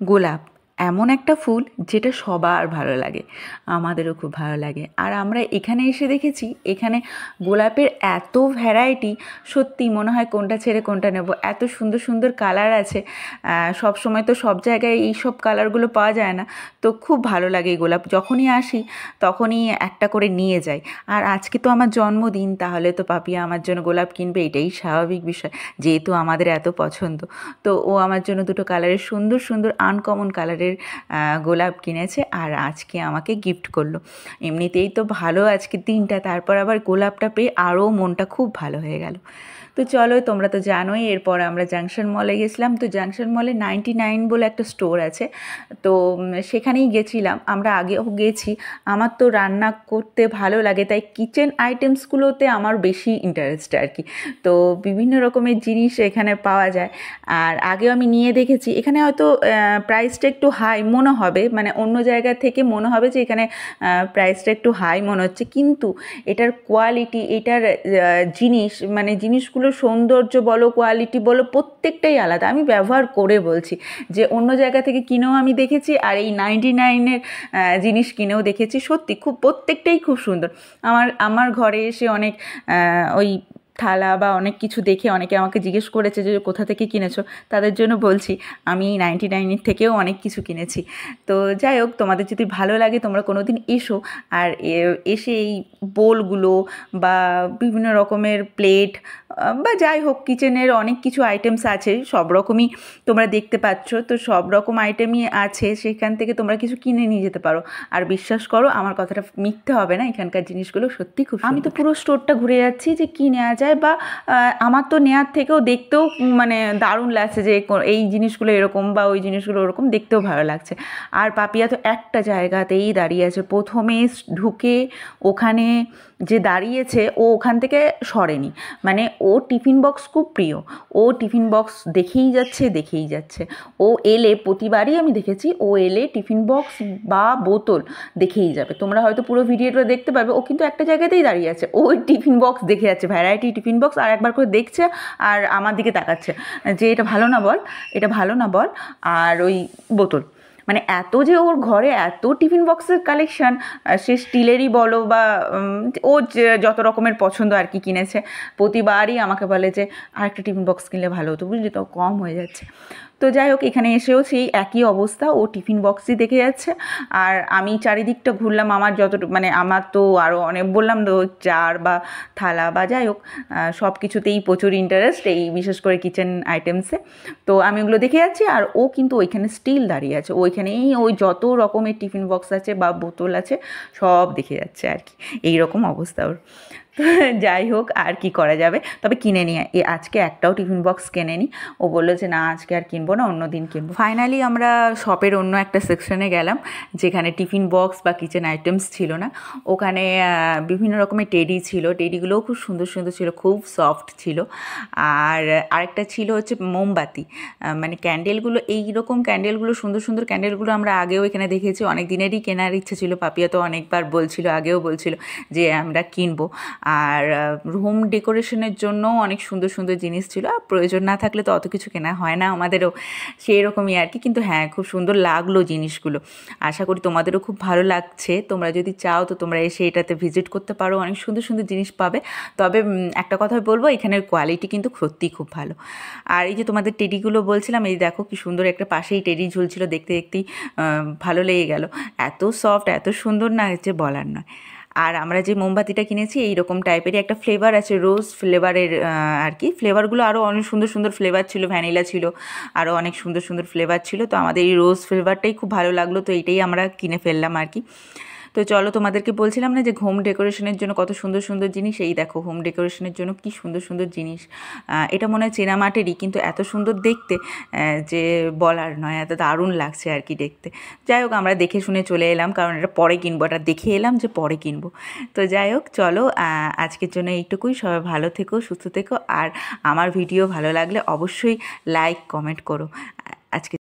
গোলাপ এমন একটা ফুল যেটা সবার ভালো লাগে, আমাদেরও খুব ভালো লাগে। আর আমরা এখানে এসে দেখেছি এখানে গোলাপের এত ভ্যারাইটি, সত্যি মনে হয় কোনটা ছেড়ে কোনটা নেব, এত সুন্দর সুন্দর কালার আছে। সব সময় তো সব জায়গায় এই সব কালারগুলো পাওয়া যায় না, তো খুব ভালো লাগে এই গোলাপ। যখনই আসি তখনই একটা করে নিয়ে যাই। আর আজকে তো আমার জন্মদিন, তাহলে তো পাপিয়া আমার জন্য গোলাপ কিনবে, এটাই স্বাভাবিক বিষয়, যেহেতু আমাদের এত পছন্দ। তো ও আমার জন্য দুটো কালারের সুন্দর সুন্দর আনকমন কালারের গোলাপ কিনেছে আর আজকে আমাকে গিফট করলো। এমনিতেই তো ভালো আজকে দিনটা, তারপর আবার গোলাপটা পেয়ে আরও মনটা খুব ভালো হয়ে গেল। তো চলো, তোমরা তো জানোই এরপর আমরা জাংশন মলে গেছিলাম। তো জাংশন মলে 99 বলে একটা স্টোর আছে, তো সেখানেই গেছিলাম। আমরা আগেও গেছি। আমার তো রান্না করতে ভালো লাগে, তাই কিচেন আইটেমসগুলোতে আমার বেশি ইন্টারেস্ট আর কি। তো বিভিন্ন রকমের জিনিস এখানে পাওয়া যায়। আর আগেও আমি নিয়ে দেখেছি, এখানে হয়তো প্রাইসটা একটু হাই মনে হবে, মানে অন্য জায়গা থেকে মনে হবে যে এখানে প্রাইসটা একটু হাই মনে হচ্ছে, কিন্তু এটার কোয়ালিটি, এটার জিনিস, মানে জিনিসগুলোর সৌন্দর্য বলো, কোয়ালিটি বলো, প্রত্যেকটাই আলাদা। আমি ব্যবহার করে বলছি যে অন্য জায়গা থেকে কিনেও আমি দেখেছি, আর এই 99-এর জিনিস কিনেও দেখেছি, সত্যি খুব প্রত্যেকটাই খুব সুন্দর। আমার ঘরে এসে অনেক ওই থালা বা অনেক কিছু দেখে অনেকে আমাকে জিজ্ঞেস করেছে যে কোথা থেকে কিনেছো, তাদের জন্য বলছি আমি 99-এর থেকেও অনেক কিছু কিনেছি। তো যাই হোক, তোমাদের যদি ভালো লাগে তোমরা কোনো দিন এসো, আর এসে এই বোলগুলো বা বিভিন্ন রকমের প্লেট বা যাই হোক, কিচেনের অনেক কিছু আইটেমস আছে, সব রকমই তোমরা দেখতে পাচ্ছ। তো সব রকম আইটেমই আছে, সেখান থেকে তোমরা কিছু কিনে নিয়ে যেতে পারো। আর বিশ্বাস করো, আমার কথাটা মিথ্যে হবে না, এখানকার জিনিসগুলো সত্যি খুব সুন্দর। আমি তো পুরো স্টোরটা ঘুরে যাচ্ছি যে কী নেওয়া যায়, বা আমার তো নেওয়ার থেকেও দেখতেও মানে দারুণ লাগছে যে এই জিনিসগুলো এরকম বা ওই জিনিসগুলো ওরকম, দেখতেও ভালো লাগছে। আর পাপিয়া তো একটা জায়গাতেই দাঁড়িয়ে আছে, প্রথমে ঢুকে ওখানে যে দাঁড়িয়েছে, ও ওখান থেকে সরেনি। মানে ও টিফিন বক্স খুব প্রিয়, ও টিফিন বক্স দেখেই যাচ্ছে দেখেই যাচ্ছে। ও এলে প্রতিবারই আমি দেখেছি, ও এলে টিফিন বক্স বা বোতল দেখেই যাবে। তোমরা হয়তো পুরো ভিডিওটা দেখতে পাবে, ও কিন্তু একটা জায়গাতেই দাঁড়িয়ে আছে, ওই টিফিন বক্স দেখে যাচ্ছে, ভ্যারাইটি টিফিন বক্স, আর একবার করে দেখছে আর আমার দিকে তাকাচ্ছে যে এটা ভালো না বল, এটা ভালো না বল। আর ওই বোতল, মানে এত যে ওর ঘরে এত টিফিন বক্সের কালেকশান, সে স্টিলেরই বলো বা ও যত রকমের পছন্দ আর কি কিনেছে, প্রতিবারই আমাকে বলে যে আরেকটা টিফিন বক্স কিনলে ভালো হতো, বুঝলি তো কম হয়ে যাচ্ছে। তো যাই হোক, এখানে এসেও সেই একই অবস্থা, ও টিফিন বক্সই দেখে যাচ্ছে। আর আমি চারিদিকটা ঘুরলাম, আমার যতটুকু মানে আমার তো আরও অনেক বললাম তো, চার বা থালা বা যাই হোক, সব কিছুতেই প্রচুর ইন্টারেস্ট, এই বিশেষ করে কিচেন আইটেমসে। তো আমি ওগুলো দেখে যাচ্ছি, আর ও কিন্তু ওইখানে স্টিল দাঁড়িয়ে আছে, ওইখানেই ওই যত রকমের টিফিন বক্স আছে বা বোতল আছে সব দেখে যাচ্ছে আর কি। এইরকম অবস্থা ওর। যাই হোক, আর কি করা যাবে, তবে কিনে নিয়ে আজকে একটাও টিফিন বক্স কেনেনি। ও বললো যে না, আজকে আর কিনবো না, অন্য দিন কিনবো। ফাইনালি আমরা শপের অন্য একটা সেকশনে গেলাম, যেখানে টিফিন বক্স বা কিচেন আইটেমস ছিল না। ওখানে বিভিন্ন রকমের টেডি ছিল, টেডিগুলোও খুব সুন্দর সুন্দর ছিল, খুব সফট ছিল। আর আরেকটা ছিল হচ্ছে মোমবাতি, মানে ক্যান্ডেলগুলো, এইরকম ক্যান্ডেলগুলো, সুন্দর সুন্দর ক্যান্ডেলগুলো আমরা আগেও এখানে দেখেছি, অনেক দিনেরই কেনার ইচ্ছে ছিল। পাপিয়া তো অনেকবার বলছিল, আগেও বলছিল যে আমরা কিনবো। আর হোম ডেকোরেশনের জন্যও অনেক সুন্দর সুন্দর জিনিস ছিল, আর প্রয়োজন না থাকলে তো অত কিছু কেনা হয় না আমাদেরও, সেই রকমই আর কি। কিন্তু হ্যাঁ, খুব সুন্দর লাগলো জিনিসগুলো। আশা করি তোমাদেরও খুব ভালো লাগছে। তোমরা যদি চাও তো তোমরা এসে এটাতে ভিজিট করতে পারো, অনেক সুন্দর সুন্দর জিনিস পাবে। তবে একটা কথা বলবো, এখানের কোয়ালিটি কিন্তু সত্যিই খুব ভালো। আর এই যে তোমাদের টেডিগুলো বলছিলাম, এই দেখো কি সুন্দর একটা পাশেই টেডি ঝুলছিল, দেখতে দেখতেই ভালো লেগে গেল। এত সফট, এত সুন্দর না যে বলার নয়। আর আমরা যে মোমবাতিটা কিনেছি এইরকম টাইপেরই একটা ফ্লেভার আছে, রোজ ফ্লেভারের আর কি। ফ্লেভারগুলো আরও অনেক সুন্দর সুন্দর ফ্লেভার ছিল, ভ্যানিলা ছিল, আরও অনেক সুন্দর সুন্দর ফ্লেভার ছিল। তো আমাদের এই রোজ ফ্লেভারটাই খুব ভালো লাগলো, তো এইটাই আমরা কিনে ফেললাম আর কি। তো চলো, তোমাদেরকে বলছিলাম না যে হোম ডেকোরেশনের জন্য কত সুন্দর সুন্দর জিনিস, এই দেখো হোম ডেকোরেশনের জন্য কি সুন্দর সুন্দর জিনিস। এটা মনে হয় চেনামাটেরই, কিন্তু এত সুন্দর দেখতে যে বলার নয়, এত দারুণ লাগছে আর কি দেখতে। যাই হোক, আমরা দেখে শুনে চলে এলাম, কারণ এটা পরে কিনবো, এটা দেখে এলাম যে পরে কিনবো। তো যাই হোক, চলো আজকের জন্য এইটুকুই। সবাই ভালো থেকো, সুস্থ থেকো, আর আমার ভিডিও ভালো লাগলে অবশ্যই লাইক কমেন্ট করো। আজকে